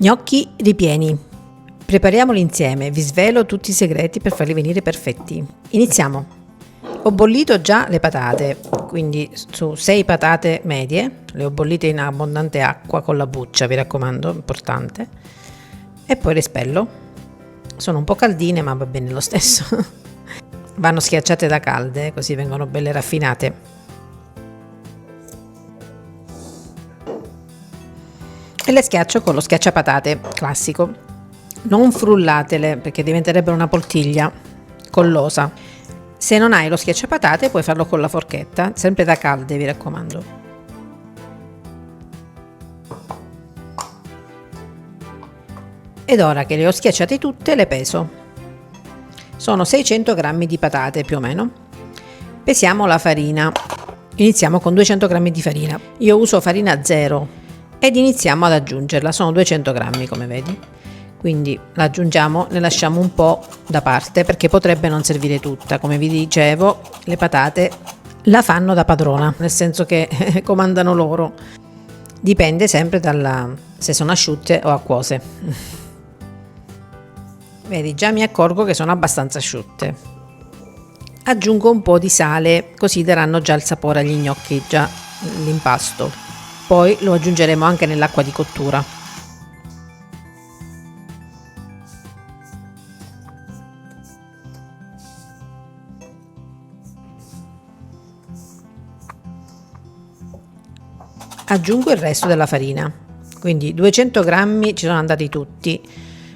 Gnocchi ripieni. Prepariamoli insieme, vi svelo tutti i segreti per farli venire perfetti. Iniziamo. Ho bollito già le patate, quindi su 6 patate medie, le ho bollite in abbondante acqua con la buccia, vi raccomando, importante. E poi le spello. Sono un po' caldine, ma va bene lo stesso. Vanno schiacciate da calde, così vengono belle raffinate. E le schiaccio con lo schiacciapatate classico. Non frullatele perché diventerebbero una poltiglia collosa. Se non hai lo schiacciapatate puoi farlo con la forchetta, sempre da calde, vi raccomando. Ed ora che le ho schiacciate tutte le peso. Sono 600 g di patate più o meno. Pesiamo la farina. Iniziamo con 200 g di farina. Io uso farina zero. Ed iniziamo ad aggiungerla, sono 200 grammi come vedi, quindi la aggiungiamo, ne lasciamo un po' da parte perché potrebbe non servire tutta. Come vi dicevo, le patate la fanno da padrona, nel senso che comandano loro, dipende sempre se sono asciutte o acquose. Vedi, già mi accorgo che sono abbastanza asciutte. Aggiungo un po' di sale, così daranno già il sapore agli gnocchi, già l'impasto. Poi lo aggiungeremo anche nell'acqua di cottura. Aggiungo il resto della farina, quindi 200 grammi ci sono andati tutti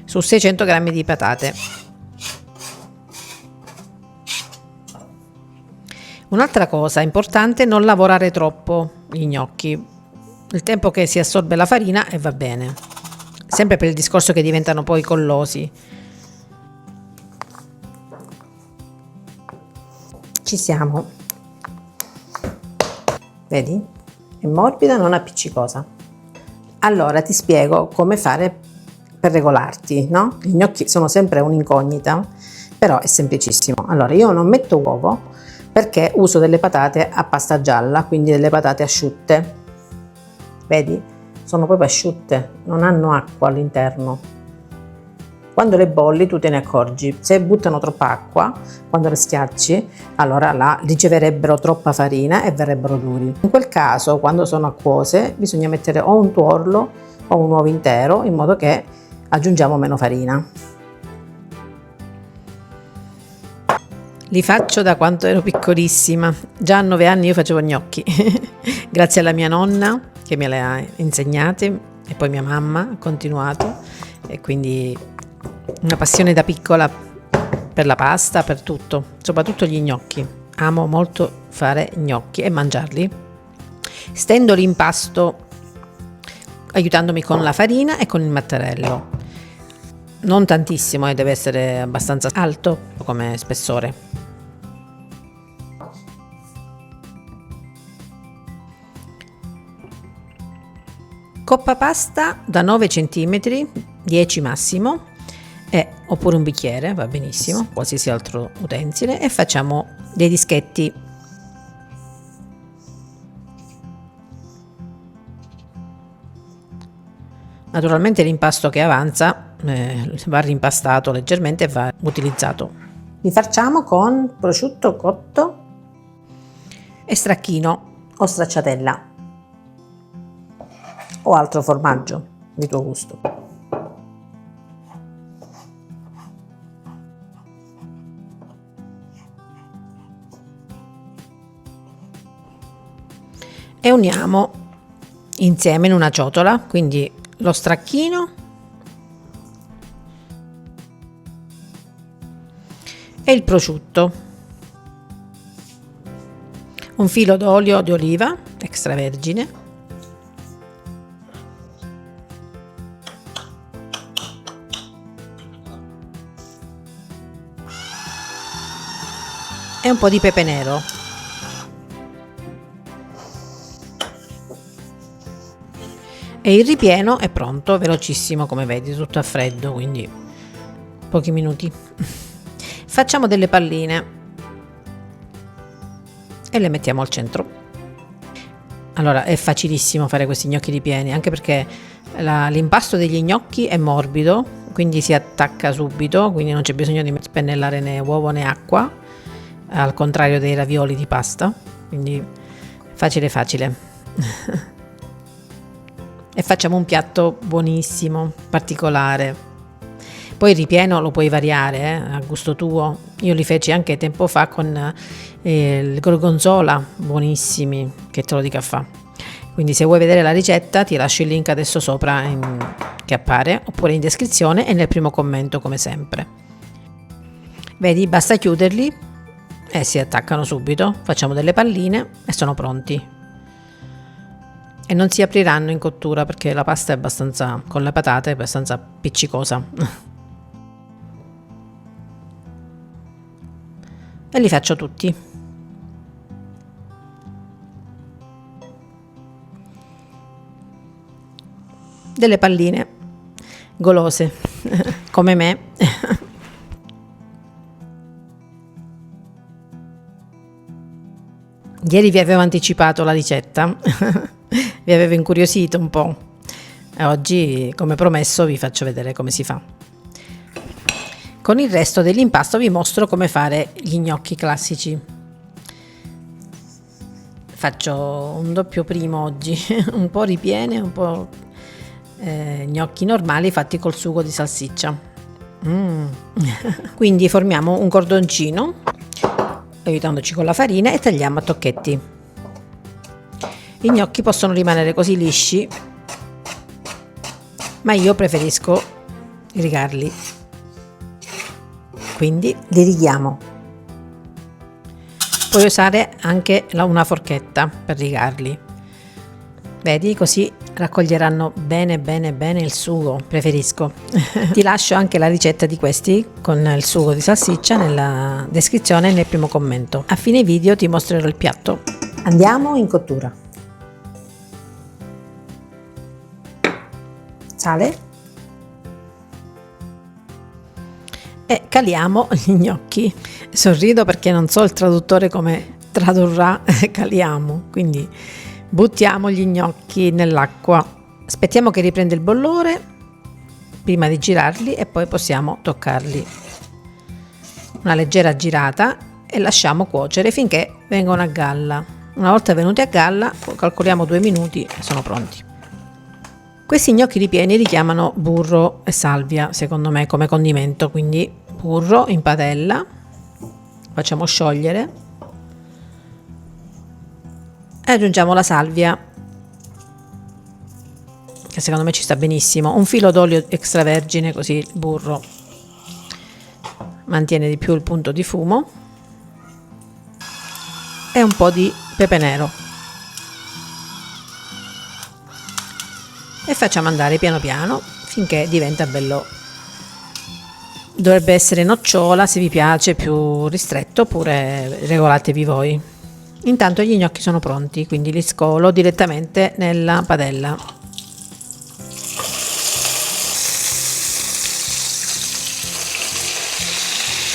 su 600 grammi di patate. Un'altra cosa importante, non lavorare troppo gli gnocchi. Il tempo che si assorbe la farina e va bene, sempre per il discorso che diventano poi collosi. Ci siamo, vedi? È morbida, non appiccicosa. Allora ti spiego come fare per regolarti, no? Gli gnocchi sono sempre un'incognita, però è semplicissimo. Allora io non metto uovo perché uso delle patate a pasta gialla, quindi delle patate asciutte. Vedi? Sono proprio asciutte, non hanno acqua all'interno. Quando le bolli tu te ne accorgi. Se buttano troppa acqua, quando le schiacci, allora riceverebbero troppa farina e verrebbero duri. In quel caso, quando sono acquose, bisogna mettere o un tuorlo o un uovo intero, in modo che aggiungiamo meno farina. Li faccio da quando ero piccolissima. Già a 9 anni io facevo gnocchi. Grazie alla mia nonna che me le ha insegnate e poi mia mamma ha continuato, e quindi una passione da piccola per la pasta, per tutto, soprattutto gli gnocchi. Amo molto fare gnocchi e mangiarli. Stendo l'impasto aiutandomi con la farina e con il mattarello. Non tantissimo, deve essere abbastanza alto come spessore. Coppa pasta da 9 cm, 10 massimo, oppure un bicchiere, va benissimo, qualsiasi altro utensile, e facciamo dei dischetti. Naturalmente l'impasto che avanza va rimpastato leggermente e va utilizzato. Li facciamo con prosciutto cotto e stracchino o stracciatella o altro formaggio di tuo gusto. E uniamo insieme in una ciotola, quindi lo stracchino e il prosciutto, un filo d'olio di oliva extravergine, e un po' di pepe nero. E il ripieno è pronto, velocissimo, come vedi, tutto a freddo, quindi pochi minuti. Facciamo delle palline e le mettiamo al centro. Allora, è facilissimo fare questi gnocchi ripieni, anche perché L'impasto degli gnocchi è morbido, quindi si attacca subito, quindi non c'è bisogno di spennellare né uovo né acqua, al contrario dei ravioli di pasta, quindi facile facile. E facciamo un piatto buonissimo, particolare. Poi il ripieno lo puoi variare a gusto tuo. Io li feci anche tempo fa con il gorgonzola, buonissimi, che te lo dica a fa. Quindi se vuoi vedere la ricetta ti lascio il link adesso sopra che appare, oppure in descrizione e nel primo commento come sempre. Vedi, basta chiuderli e si attaccano subito, facciamo delle palline e sono pronti. E non si apriranno in cottura perché la pasta è abbastanza, con le patate, è abbastanza appiccicosa. E li faccio tutti. Delle palline golose come me. Ieri vi avevo anticipato la ricetta, vi avevo incuriosito un po' e oggi, come promesso, vi faccio vedere come si fa. Con il resto dell'impasto vi mostro come fare gli gnocchi classici. Faccio un doppio primo oggi, un po' ripiene, un po' gnocchi normali fatti col sugo di salsiccia. Quindi formiamo un cordoncino aiutandoci con la farina e tagliamo a tocchetti. I gnocchi possono rimanere così lisci, ma io preferisco rigarli, quindi li righiamo. Puoi usare anche una forchetta per rigarli. Vedi, così raccoglieranno bene il sugo, preferisco. Ti lascio anche la ricetta di questi con il sugo di salsiccia nella descrizione e nel primo commento. A fine video ti mostrerò il piatto. Andiamo in cottura. Sale e caliamo gli gnocchi. Sorrido perché non so il traduttore come tradurrà caliamo, quindi buttiamo gli gnocchi nell'acqua, aspettiamo che riprenda il bollore prima di girarli e poi possiamo toccarli. Una leggera girata e lasciamo cuocere finché vengono a galla. Una volta venuti a galla calcoliamo 2 minuti e sono pronti. Questi gnocchi ripieni richiamano burro e salvia secondo me come condimento, quindi burro in padella, facciamo sciogliere e aggiungiamo la salvia che secondo me ci sta benissimo, un filo d'olio extravergine così il burro mantiene di più il punto di fumo e un po' di pepe nero e facciamo andare piano piano finché diventa bello. Dovrebbe essere nocciola se vi piace, più ristretto, oppure regolatevi voi. Intanto gli gnocchi sono pronti, quindi li scolo direttamente nella padella.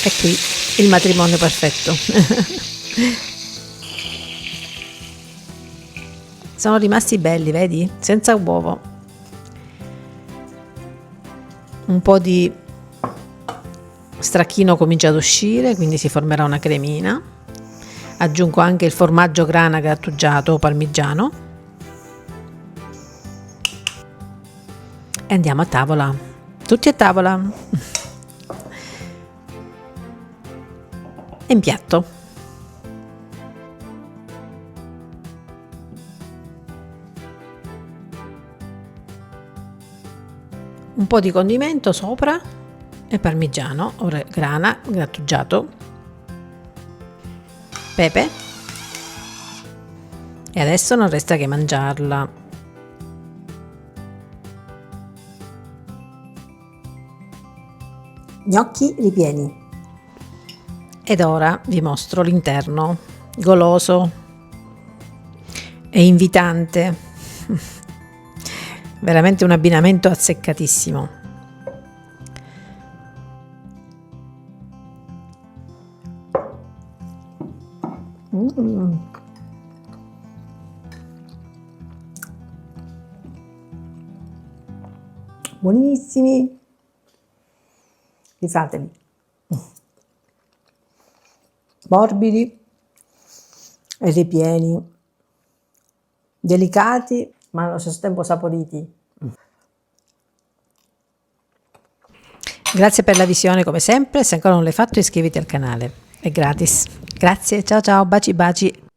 E qui il matrimonio perfetto. Sono rimasti belli, vedi? Senza uovo. Un po' di stracchino comincia ad uscire, quindi si formerà una cremina. Aggiungo anche il formaggio grana grattugiato o parmigiano e andiamo a tavola. Tutti a tavola. E in piatto. Un po' di condimento sopra e parmigiano, ora grana grattugiato, pepe e adesso non resta che mangiarla. Gnocchi ripieni. Ed ora vi mostro l'interno, goloso e invitante. Veramente un abbinamento azzeccatissimo. buonissimi, rifateli, morbidi e ripieni, delicati ma allo stesso tempo saporiti. Grazie per la visione come sempre, se ancora non l'hai fatto iscriviti al canale, è gratis. Grazie, ciao ciao, baci baci.